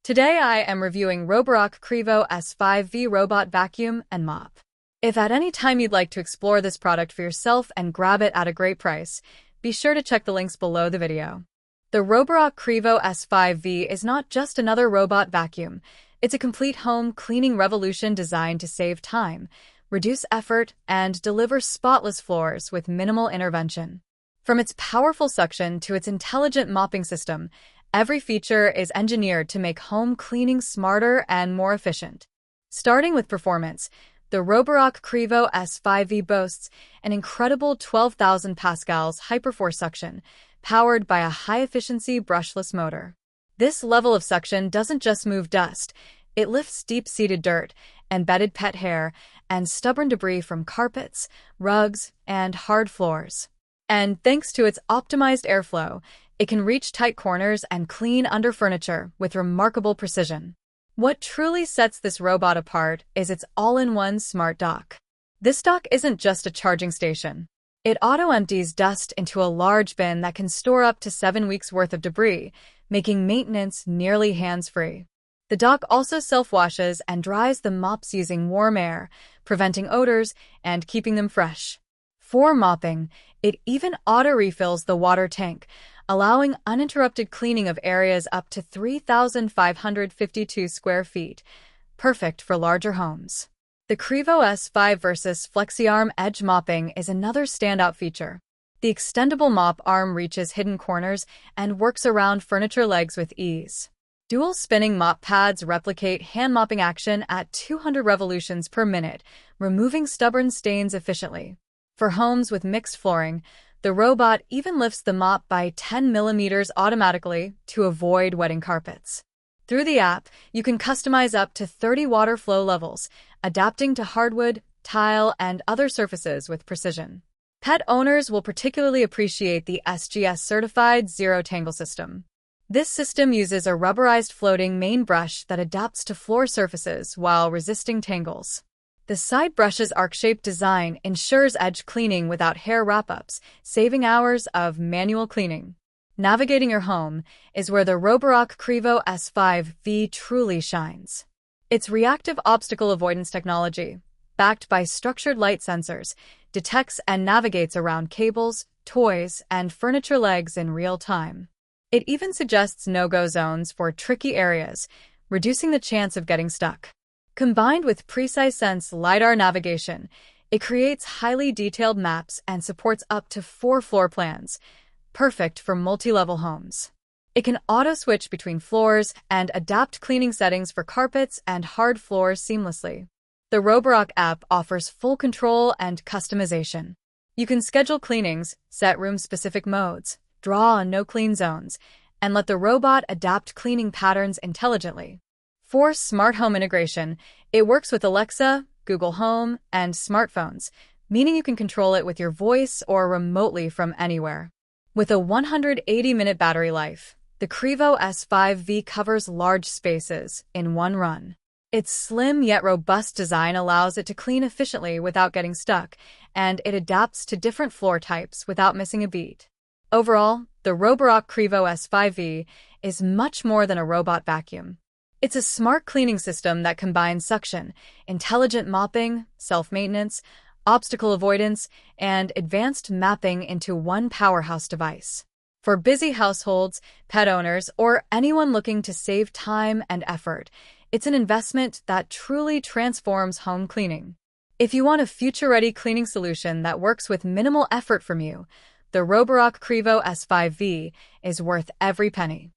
Today I am reviewing Roborock Qrevo S5V Robot Vacuum and Mop. If at any time you'd like to explore this product for yourself and grab it at a great price, be sure to check the links below the video. The Roborock Qrevo S5V is not just another robot vacuum. It's a complete home cleaning revolution designed to save time, reduce effort, and deliver spotless floors with minimal intervention. From its powerful suction to its intelligent mopping system, every feature is engineered to make home cleaning smarter and more efficient. Starting with performance, the Roborock Qrevo S5V boasts an incredible 12,000 pascals HyperForce suction, powered by a high-efficiency brushless motor. This level of suction doesn't just move dust, it lifts deep-seated dirt, embedded pet hair, and stubborn debris from carpets, rugs, and hard floors. And thanks to its optimized airflow, it can reach tight corners and clean under furniture with remarkable precision. What truly sets this robot apart is its all-in-one smart dock. This dock isn't just a charging station. It auto-empties dust into a large bin that can store up to 7 weeks' worth of debris, making maintenance nearly hands-free. The dock also self-washes and dries the mops using warm air, preventing odors and keeping them fresh. For mopping, it even auto-refills the water tank, allowing uninterrupted cleaning of areas up to 3,552 square feet, perfect for larger homes. The Qrevo S5 versus FlexiArm edge mopping is another standout feature. The extendable mop arm reaches hidden corners and works around furniture legs with ease. Dual spinning mop pads replicate hand mopping action at 200 revolutions per minute, removing stubborn stains efficiently. For homes with mixed flooring, the robot even lifts the mop by 10 millimeters automatically to avoid wetting carpets. Through the app, you can customize up to 30 water flow levels, adapting to hardwood, tile, and other surfaces with precision. Pet owners will particularly appreciate the SGS-certified Zero-Tangle system. This system uses a rubberized floating main brush that adapts to floor surfaces while resisting tangles. The side brush's arc-shaped design ensures edge cleaning without hair wrap-ups, saving hours of manual cleaning. Navigating your home is where the Roborock Qrevo S5V truly shines. Its reactive obstacle avoidance technology, backed by structured light sensors, detects and navigates around cables, toys, and furniture legs in real time. It even suggests no-go zones for tricky areas, reducing the chance of getting stuck. Combined with precise sense LiDAR navigation, it creates highly detailed maps and supports up to 4 floor plans, perfect for multi-level homes. It can auto-switch between floors and adapt cleaning settings for carpets and hard floors seamlessly. The Roborock app offers full control and customization. You can schedule cleanings, set room-specific modes, draw on no-clean zones, and let the robot adapt cleaning patterns intelligently. For smart home integration, it works with Alexa, Google Home, and smartphones, meaning you can control it with your voice or remotely from anywhere. With a 180-minute battery life, the Qrevo S5V covers large spaces in one run. Its slim yet robust design allows it to clean efficiently without getting stuck, and it adapts to different floor types without missing a beat. Overall, the Roborock Qrevo S5V is much more than a robot vacuum. It's a smart cleaning system that combines suction, intelligent mopping, self-maintenance, obstacle avoidance, and advanced mapping into one powerhouse device. For busy households, pet owners, or anyone looking to save time and effort, it's an investment that truly transforms home cleaning. If you want a future-ready cleaning solution that works with minimal effort from you, the Roborock Qrevo S5V is worth every penny.